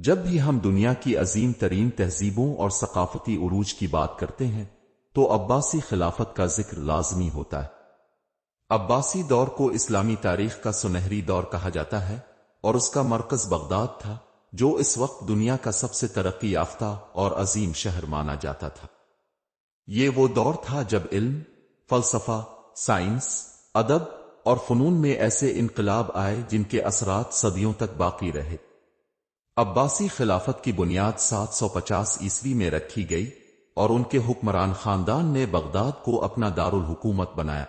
جب بھی ہم دنیا کی عظیم ترین تہذیبوں اور ثقافتی عروج کی بات کرتے ہیں تو عباسی خلافت کا ذکر لازمی ہوتا ہے۔ عباسی دور کو اسلامی تاریخ کا سنہری دور کہا جاتا ہے اور اس کا مرکز بغداد تھا، جو اس وقت دنیا کا سب سے ترقی یافتہ اور عظیم شہر مانا جاتا تھا۔ یہ وہ دور تھا جب علم، فلسفہ، سائنس، ادب اور فنون میں ایسے انقلاب آئے جن کے اثرات صدیوں تک باقی رہے۔ عباسی خلافت کی بنیاد 750 عیسوی میں رکھی گئی اور ان کے حکمران خاندان نے بغداد کو اپنا دارالحکومت بنایا۔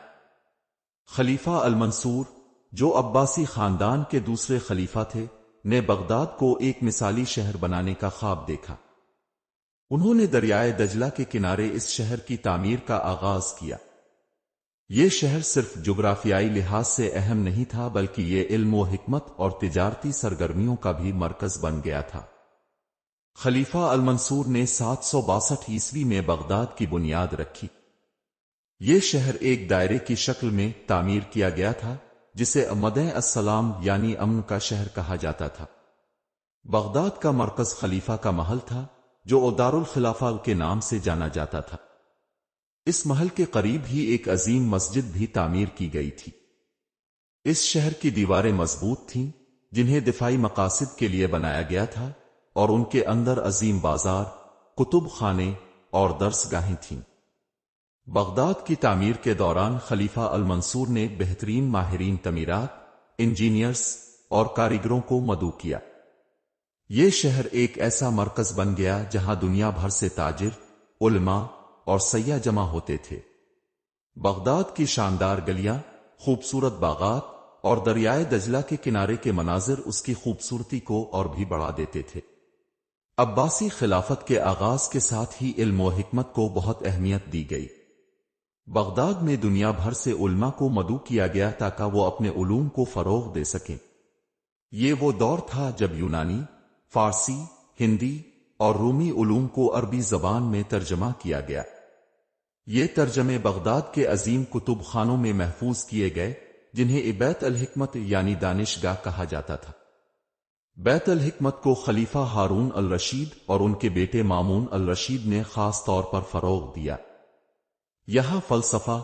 خلیفہ المنصور، جو عباسی خاندان کے دوسرے خلیفہ تھے، نے بغداد کو ایک مثالی شہر بنانے کا خواب دیکھا۔ انہوں نے دریائے دجلہ کے کنارے اس شہر کی تعمیر کا آغاز کیا۔ یہ شہر صرف جغرافیائی لحاظ سے اہم نہیں تھا بلکہ یہ علم و حکمت اور تجارتی سرگرمیوں کا بھی مرکز بن گیا تھا۔ خلیفہ المنصور نے 762 عیسوی میں بغداد کی بنیاد رکھی۔ یہ شہر ایک دائرے کی شکل میں تعمیر کیا گیا تھا جسے مدینہ السلام یعنی امن کا شہر کہا جاتا تھا۔ بغداد کا مرکز خلیفہ کا محل تھا جو دارالخلافہ کے نام سے جانا جاتا تھا۔ اس محل کے قریب ہی ایک عظیم مسجد بھی تعمیر کی گئی تھی۔ اس شہر کی دیواریں مضبوط تھیں جنہیں دفاعی مقاصد کے لیے بنایا گیا تھا اور ان کے اندر عظیم بازار، کتب خانے اور درس گاہیں تھیں۔ بغداد کی تعمیر کے دوران خلیفہ المنصور نے بہترین ماہرین تعمیرات، انجینئرز اور کاریگروں کو مدعو کیا۔ یہ شہر ایک ایسا مرکز بن گیا جہاں دنیا بھر سے تاجر، علماء اور سیاح جمع ہوتے تھے۔ بغداد کی شاندار گلیاں، خوبصورت باغات اور دریائے دجلہ کے کنارے کے مناظر اس کی خوبصورتی کو اور بھی بڑھا دیتے تھے۔ عباسی خلافت کے آغاز کے ساتھ ہی علم و حکمت کو بہت اہمیت دی گئی۔ بغداد میں دنیا بھر سے علماء کو مدعو کیا گیا تاکہ وہ اپنے علوم کو فروغ دے سکیں۔ یہ وہ دور تھا جب یونانی، فارسی، ہندی اور رومی علوم کو عربی زبان میں ترجمہ کیا گیا۔ یہ ترجمے بغداد کے عظیم کتب خانوں میں محفوظ کیے گئے جنہیں بیت الحکمت یعنی دانشگاہ کہا جاتا تھا۔ بیت الحکمت کو خلیفہ ہارون الرشید اور ان کے بیٹے مامون الرشید نے خاص طور پر فروغ دیا۔ یہاں فلسفہ،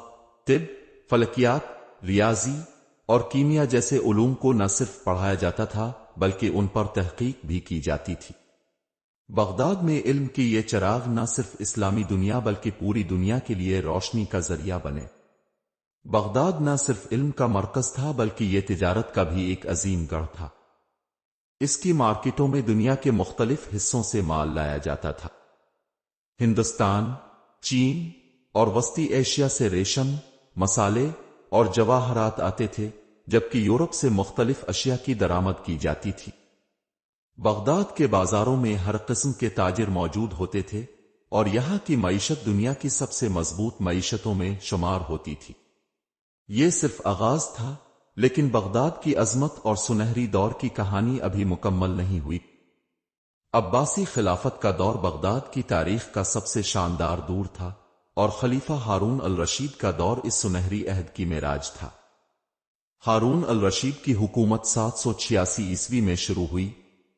طب، فلکیات، ریاضی اور کیمیا جیسے علوم کو نہ صرف پڑھایا جاتا تھا بلکہ ان پر تحقیق بھی کی جاتی تھی۔ بغداد میں علم کی یہ چراغ نہ صرف اسلامی دنیا بلکہ پوری دنیا کے لیے روشنی کا ذریعہ بنے۔ بغداد نہ صرف علم کا مرکز تھا بلکہ یہ تجارت کا بھی ایک عظیم گڑھ تھا۔ اس کی مارکیٹوں میں دنیا کے مختلف حصوں سے مال لایا جاتا تھا۔ ہندوستان، چین اور وسطی ایشیا سے ریشم، مسالے اور جواہرات آتے تھے، جبکہ یورپ سے مختلف اشیاء کی درآمد کی جاتی تھی۔ بغداد کے بازاروں میں ہر قسم کے تاجر موجود ہوتے تھے اور یہاں کی معیشت دنیا کی سب سے مضبوط معیشتوں میں شمار ہوتی تھی۔ یہ صرف آغاز تھا، لیکن بغداد کی عظمت اور سنہری دور کی کہانی ابھی مکمل نہیں ہوئی۔ عباسی خلافت کا دور بغداد کی تاریخ کا سب سے شاندار دور تھا اور خلیفہ ہارون الرشید کا دور اس سنہری عہد کی معراج تھا۔ ہارون الرشید کی حکومت 786 عیسوی میں شروع ہوئی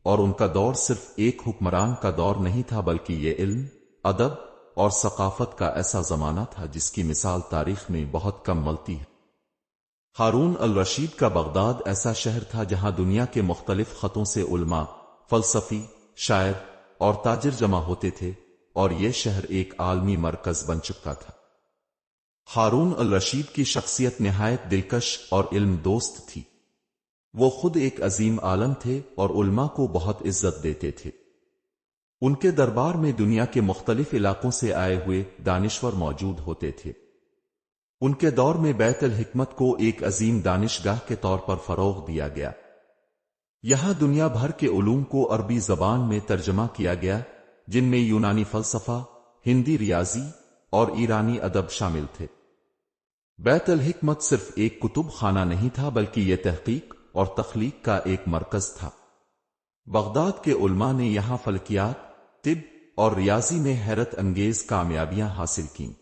اور ان کا دور صرف ایک حکمران کا دور نہیں تھا بلکہ یہ علم، ادب اور ثقافت کا ایسا زمانہ تھا جس کی مثال تاریخ میں بہت کم ملتی ہے۔ ہارون الرشید کا بغداد ایسا شہر تھا جہاں دنیا کے مختلف خطوں سے علماء، فلسفی، شاعر اور تاجر جمع ہوتے تھے اور یہ شہر ایک عالمی مرکز بن چکا تھا۔ ہارون الرشید کی شخصیت نہایت دلکش اور علم دوست تھی۔ وہ خود ایک عظیم عالم تھے اور علماء کو بہت عزت دیتے تھے۔ ان کے دربار میں دنیا کے مختلف علاقوں سے آئے ہوئے دانشور موجود ہوتے تھے۔ ان کے دور میں بیت الحکمت کو ایک عظیم دانشگاہ کے طور پر فروغ دیا گیا۔ یہاں دنیا بھر کے علوم کو عربی زبان میں ترجمہ کیا گیا، جن میں یونانی فلسفہ، ہندی ریاضی اور ایرانی ادب شامل تھے۔ بیت الحکمت صرف ایک کتب خانہ نہیں تھا بلکہ یہ تحقیق اور تخلیق کا ایک مرکز تھا۔ بغداد کے علماء نے یہاں فلکیات، طب اور ریاضی میں حیرت انگیز کامیابیاں حاصل کیں۔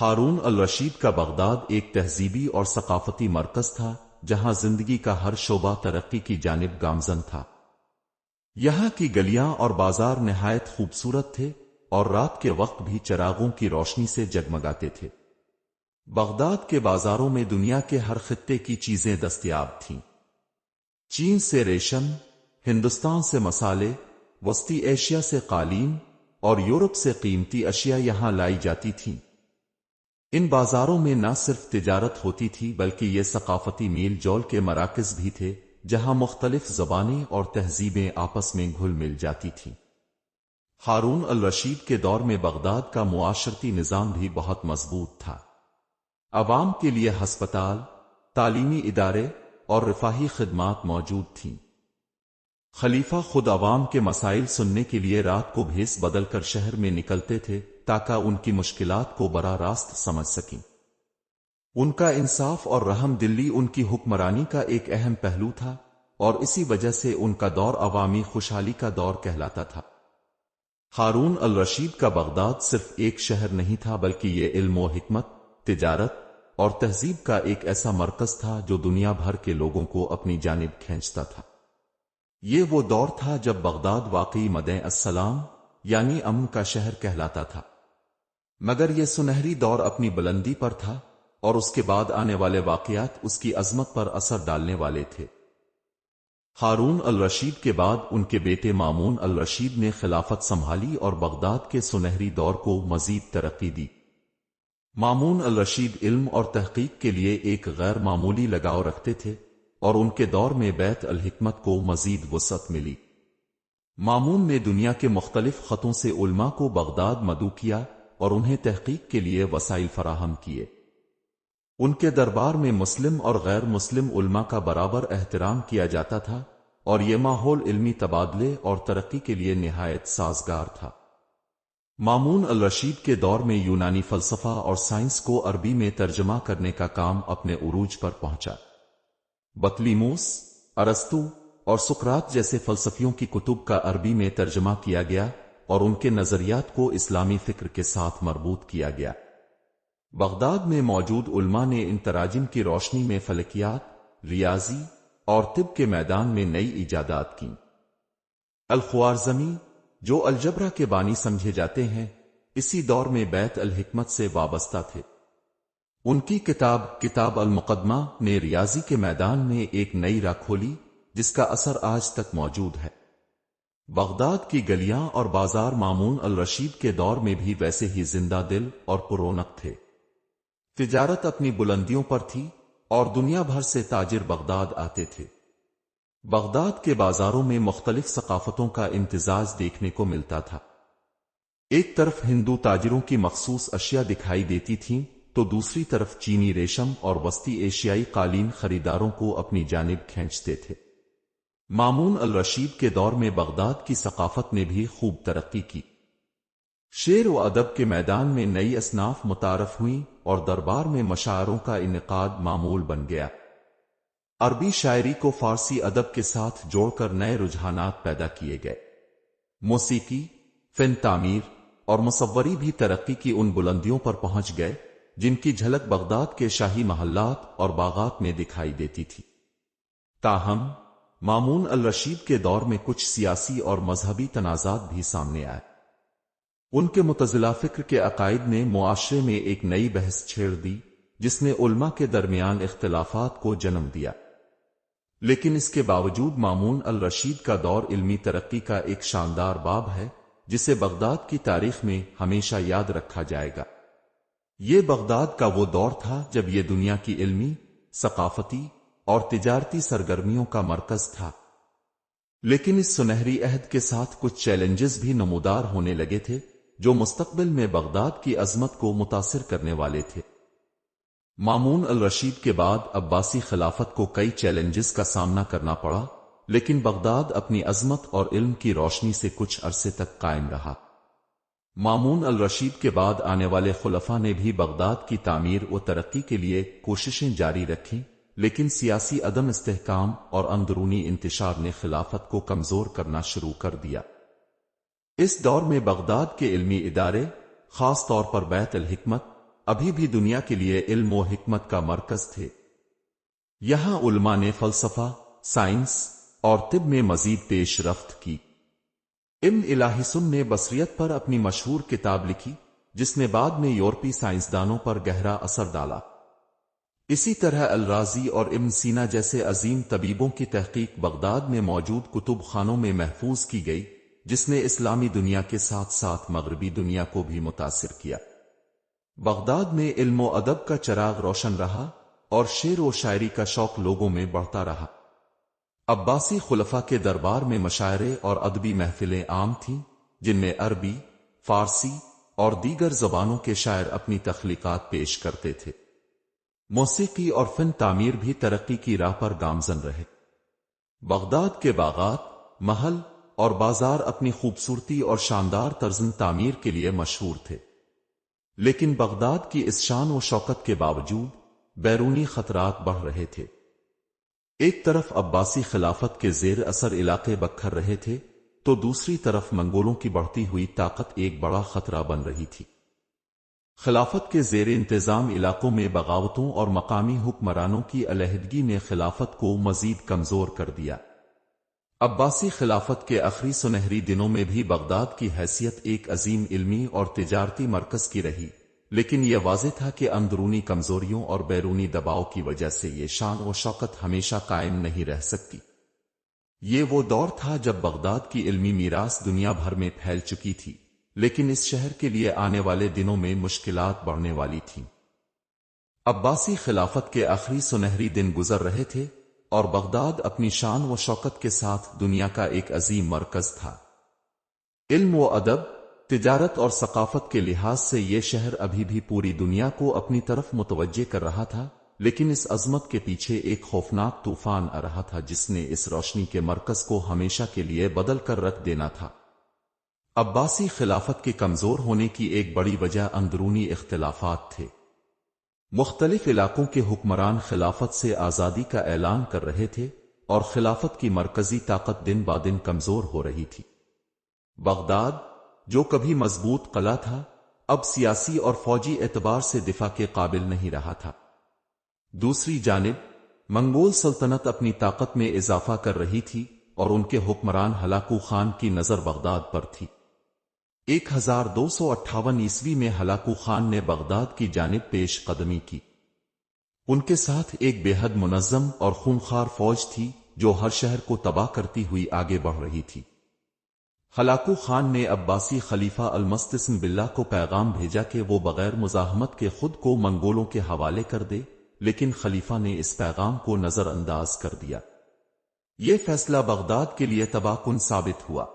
ہارون الرشید کا بغداد ایک تہذیبی اور ثقافتی مرکز تھا جہاں زندگی کا ہر شعبہ ترقی کی جانب گامزن تھا۔ یہاں کی گلیاں اور بازار نہایت خوبصورت تھے اور رات کے وقت بھی چراغوں کی روشنی سے جگمگاتے تھے۔ بغداد کے بازاروں میں دنیا کے ہر خطے کی چیزیں دستیاب تھیں۔ چین سے ریشم، ہندوستان سے مسالے، وسطی ایشیا سے قالین اور یورپ سے قیمتی اشیاء یہاں لائی جاتی تھیں۔ ان بازاروں میں نہ صرف تجارت ہوتی تھی بلکہ یہ ثقافتی میل جول کے مراکز بھی تھے، جہاں مختلف زبانیں اور تہذیبیں آپس میں گھل مل جاتی تھیں۔ ہارون الرشید کے دور میں بغداد کا معاشرتی نظام بھی بہت مضبوط تھا۔ عوام کے لیے ہسپتال، تعلیمی ادارے اور رفاہی خدمات موجود تھیں۔ خلیفہ خود عوام کے مسائل سننے کے لیے رات کو بھیس بدل کر شہر میں نکلتے تھے تاکہ ان کی مشکلات کو براہ راست سمجھ سکیں۔ ان کا انصاف اور رحم دلی ان کی حکمرانی کا ایک اہم پہلو تھا اور اسی وجہ سے ان کا دور عوامی خوشحالی کا دور کہلاتا تھا۔ ہارون الرشید کا بغداد صرف ایک شہر نہیں تھا بلکہ یہ علم و حکمت، تجارت اور تہذیب کا ایک ایسا مرکز تھا جو دنیا بھر کے لوگوں کو اپنی جانب کھینچتا تھا۔ یہ وہ دور تھا جب بغداد واقعی مدینہ السلام یعنی امن کا شہر کہلاتا تھا، مگر یہ سنہری دور اپنی بلندی پر تھا اور اس کے بعد آنے والے واقعات اس کی عظمت پر اثر ڈالنے والے تھے۔ ہارون الرشید کے بعد ان کے بیٹے مامون الرشید نے خلافت سنبھالی اور بغداد کے سنہری دور کو مزید ترقی دی۔ مامون الرشید علم اور تحقیق کے لیے ایک غیر معمولی لگاؤ رکھتے تھے اور ان کے دور میں بیت الحکمت کو مزید وسعت ملی۔ مامون نے دنیا کے مختلف خطوں سے علماء کو بغداد مدعو کیا اور انہیں تحقیق کے لیے وسائل فراہم کیے۔ ان کے دربار میں مسلم اور غیر مسلم علماء کا برابر احترام کیا جاتا تھا اور یہ ماحول علمی تبادلے اور ترقی کے لیے نہایت سازگار تھا۔ مامون الرشید کے دور میں یونانی فلسفہ اور سائنس کو عربی میں ترجمہ کرنے کا کام اپنے عروج پر پہنچا۔ بطلیموس، ارسطو اور سقراط جیسے فلسفیوں کی کتب کا عربی میں ترجمہ کیا گیا اور ان کے نظریات کو اسلامی فکر کے ساتھ مربوط کیا گیا۔ بغداد میں موجود علماء نے ان تراجم کی روشنی میں فلکیات، ریاضی اور طب کے میدان میں نئی ایجادات کیں۔ الخوارزمی، جو الجبرا کے بانی سمجھے جاتے ہیں، اسی دور میں بیت الحکمت سے وابستہ تھے۔ ان کی کتاب المقدمہ نے ریاضی کے میدان میں ایک نئی راہ کھولی جس کا اثر آج تک موجود ہے۔ بغداد کی گلیاں اور بازار مامون الرشید کے دور میں بھی ویسے ہی زندہ دل اور پرونق تھے۔ تجارت اپنی بلندیوں پر تھی اور دنیا بھر سے تاجر بغداد آتے تھے۔ بغداد کے بازاروں میں مختلف ثقافتوں کا امتزاج دیکھنے کو ملتا تھا۔ ایک طرف ہندو تاجروں کی مخصوص اشیاء دکھائی دیتی تھیں تو دوسری طرف چینی ریشم اور وسطی ایشیائی قالین خریداروں کو اپنی جانب کھینچتے تھے۔ مامون الرشید کے دور میں بغداد کی ثقافت نے بھی خوب ترقی کی۔ شعر و ادب کے میدان میں نئی اصناف متعارف ہوئیں اور دربار میں مشاعروں کا انعقاد معمول بن گیا۔ عربی شاعری کو فارسی ادب کے ساتھ جوڑ کر نئے رجحانات پیدا کیے گئے۔ موسیقی، فن تعمیر اور مصوری بھی ترقی کی ان بلندیوں پر پہنچ گئے جن کی جھلک بغداد کے شاہی محلات اور باغات میں دکھائی دیتی تھی۔ تاہم مامون الرشید کے دور میں کچھ سیاسی اور مذہبی تنازعات بھی سامنے آئے۔ ان کے متزلہ فکر کے عقائد نے معاشرے میں ایک نئی بحث چھیڑ دی جس نے علماء کے درمیان اختلافات کو جنم دیا۔ لیکن اس کے باوجود مامون الرشید کا دور علمی ترقی کا ایک شاندار باب ہے جسے بغداد کی تاریخ میں ہمیشہ یاد رکھا جائے گا۔ یہ بغداد کا وہ دور تھا جب یہ دنیا کی علمی، ثقافتی اور تجارتی سرگرمیوں کا مرکز تھا۔ لیکن اس سنہری عہد کے ساتھ کچھ چیلنجز بھی نمودار ہونے لگے تھے جو مستقبل میں بغداد کی عظمت کو متاثر کرنے والے تھے۔ مامون الرشید کے بعد عباسی خلافت کو کئی چیلنجز کا سامنا کرنا پڑا، لیکن بغداد اپنی عظمت اور علم کی روشنی سے کچھ عرصے تک قائم رہا۔ مامون الرشید کے بعد آنے والے خلفاء نے بھی بغداد کی تعمیر و ترقی کے لیے کوششیں جاری رکھیں، لیکن سیاسی عدم استحکام اور اندرونی انتشار نے خلافت کو کمزور کرنا شروع کر دیا۔ اس دور میں بغداد کے علمی ادارے، خاص طور پر بیت الحکمت، ابھی بھی دنیا کے لیے علم و حکمت کا مرکز تھے۔ یہاں علماء نے فلسفہ، سائنس اور طب میں مزید پیش رفت کی۔ ابن الہیسم نے بصریت پر اپنی مشہور کتاب لکھی جس نے بعد میں یورپی سائنسدانوں پر گہرا اثر ڈالا۔ اسی طرح الرازی اور ابن سینا جیسے عظیم طبیبوں کی تحقیق بغداد میں موجود کتب خانوں میں محفوظ کی گئی، جس نے اسلامی دنیا کے ساتھ ساتھ مغربی دنیا کو بھی متاثر کیا۔ بغداد میں علم و ادب کا چراغ روشن رہا اور شعر و شاعری کا شوق لوگوں میں بڑھتا رہا۔ عباسی خلفاء کے دربار میں مشاعرے اور ادبی محفلیں عام تھیں، جن میں عربی، فارسی اور دیگر زبانوں کے شاعر اپنی تخلیقات پیش کرتے تھے۔ موسیقی اور فن تعمیر بھی ترقی کی راہ پر گامزن رہے۔ بغداد کے باغات، محل اور بازار اپنی خوبصورتی اور شاندار طرز تعمیر کے لیے مشہور تھے، لیکن بغداد کی اس شان و شوکت کے باوجود بیرونی خطرات بڑھ رہے تھے۔ ایک طرف عباسی خلافت کے زیر اثر علاقے بکھر رہے تھے، تو دوسری طرف منگولوں کی بڑھتی ہوئی طاقت ایک بڑا خطرہ بن رہی تھی۔ خلافت کے زیر انتظام علاقوں میں بغاوتوں اور مقامی حکمرانوں کی علیحدگی نے خلافت کو مزید کمزور کر دیا۔ عباسی خلافت کے آخری سنہری دنوں میں بھی بغداد کی حیثیت ایک عظیم علمی اور تجارتی مرکز کی رہی، لیکن یہ واضح تھا کہ اندرونی کمزوریوں اور بیرونی دباؤ کی وجہ سے یہ شان و شوکت ہمیشہ قائم نہیں رہ سکتی۔ یہ وہ دور تھا جب بغداد کی علمی میراث دنیا بھر میں پھیل چکی تھی، لیکن اس شہر کے لیے آنے والے دنوں میں مشکلات بڑھنے والی تھیں۔ عباسی خلافت کے آخری سنہری دن گزر رہے تھے اور بغداد اپنی شان و شوکت کے ساتھ دنیا کا ایک عظیم مرکز تھا۔ علم و ادب، تجارت اور ثقافت کے لحاظ سے یہ شہر ابھی بھی پوری دنیا کو اپنی طرف متوجہ کر رہا تھا، لیکن اس عظمت کے پیچھے ایک خوفناک طوفان آ رہا تھا جس نے اس روشنی کے مرکز کو ہمیشہ کے لیے بدل کر رکھ دینا تھا۔ عباسی خلافت کے کمزور ہونے کی ایک بڑی وجہ اندرونی اختلافات تھے۔ مختلف علاقوں کے حکمران خلافت سے آزادی کا اعلان کر رہے تھے اور خلافت کی مرکزی طاقت دن بعد کمزور ہو رہی تھی۔ بغداد، جو کبھی مضبوط قلعہ تھا، اب سیاسی اور فوجی اعتبار سے دفاع کے قابل نہیں رہا تھا۔ دوسری جانب منگول سلطنت اپنی طاقت میں اضافہ کر رہی تھی اور ان کے حکمران ہلاکو خان کی نظر بغداد پر تھی۔ 1258 عیسوی میں ہلاکو خان نے بغداد کی جانب پیش قدمی کی۔ ان کے ساتھ ایک بے حد منظم اور خونخوار فوج تھی جو ہر شہر کو تباہ کرتی ہوئی آگے بڑھ رہی تھی۔ ہلاکو خان نے عباسی خلیفہ المستسم باللہ کو پیغام بھیجا کہ وہ بغیر مزاحمت کے خود کو منگولوں کے حوالے کر دے، لیکن خلیفہ نے اس پیغام کو نظر انداز کر دیا۔ یہ فیصلہ بغداد کے لیے تباہ کن ثابت ہوا۔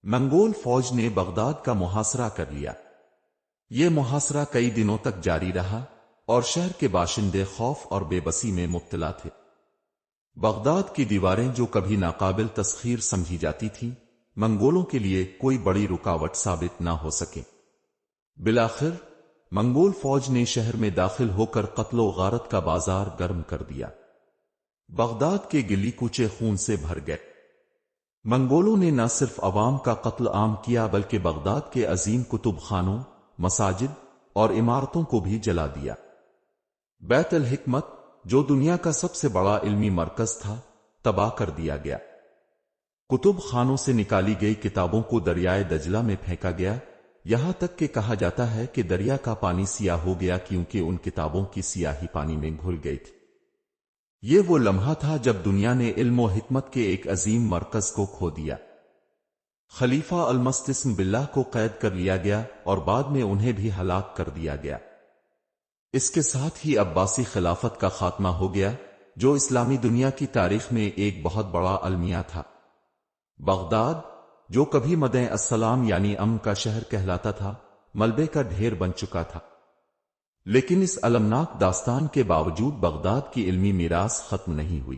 منگول فوج نے بغداد کا محاصرہ کر لیا۔ یہ محاصرہ کئی دنوں تک جاری رہا اور شہر کے باشندے خوف اور بے بسی میں مبتلا تھے۔ بغداد کی دیواریں جو کبھی ناقابل تسخیر سمجھی جاتی تھیں، منگولوں کے لیے کوئی بڑی رکاوٹ ثابت نہ ہو سکے۔ بالآخر منگول فوج نے شہر میں داخل ہو کر قتل و غارت کا بازار گرم کر دیا۔ بغداد کے گلی کوچے خون سے بھر گئے۔ منگولوں نے نہ صرف عوام کا قتل عام کیا بلکہ بغداد کے عظیم کتب خانوں، مساجد اور عمارتوں کو بھی جلا دیا۔ بیت الحکمت، جو دنیا کا سب سے بڑا علمی مرکز تھا، تباہ کر دیا گیا۔ کتب خانوں سے نکالی گئی کتابوں کو دریائے دجلہ میں پھینکا گیا، یہاں تک کہ کہا جاتا ہے کہ دریا کا پانی سیاہ ہو گیا کیونکہ ان کتابوں کی سیاہی پانی میں گھل گئی تھی۔ یہ وہ لمحہ تھا جب دنیا نے علم و حکمت کے ایک عظیم مرکز کو کھو دیا۔ خلیفہ المستسم باللہ کو قید کر لیا گیا اور بعد میں انہیں بھی ہلاک کر دیا گیا۔ اس کے ساتھ ہی عباسی خلافت کا خاتمہ ہو گیا، جو اسلامی دنیا کی تاریخ میں ایک بہت بڑا المیہ تھا۔ بغداد، جو کبھی مدینہ السلام یعنی امن کا شہر کہلاتا تھا، ملبے کا ڈھیر بن چکا تھا۔ لیکن اس المناک داستان کے باوجود بغداد کی علمی میراث ختم نہیں ہوئی۔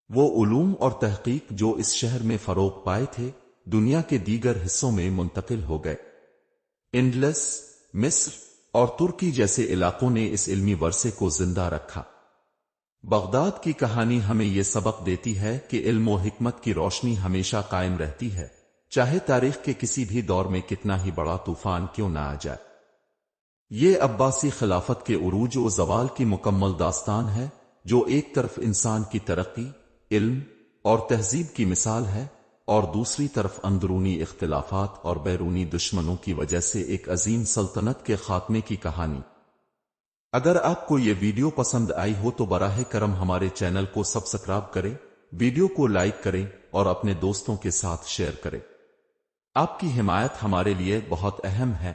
وہ علوم اور تحقیق جو اس شہر میں فروغ پائے تھے، دنیا کے دیگر حصوں میں منتقل ہو گئے۔ اندلس، مصر اور ترکی جیسے علاقوں نے اس علمی ورثے کو زندہ رکھا۔ بغداد کی کہانی ہمیں یہ سبق دیتی ہے کہ علم و حکمت کی روشنی ہمیشہ قائم رہتی ہے، چاہے تاریخ کے کسی بھی دور میں کتنا ہی بڑا طوفان کیوں نہ آ جائے۔ یہ عباسی خلافت کے عروج و زوال کی مکمل داستان ہے، جو ایک طرف انسان کی ترقی، علم اور تہذیب کی مثال ہے، اور دوسری طرف اندرونی اختلافات اور بیرونی دشمنوں کی وجہ سے ایک عظیم سلطنت کے خاتمے کی کہانی۔ اگر آپ کو یہ ویڈیو پسند آئی ہو تو براہ کرم ہمارے چینل کو سبسکرائب کریں، ویڈیو کو لائک کریں اور اپنے دوستوں کے ساتھ شیئر کریں۔ آپ کی حمایت ہمارے لیے بہت اہم ہے۔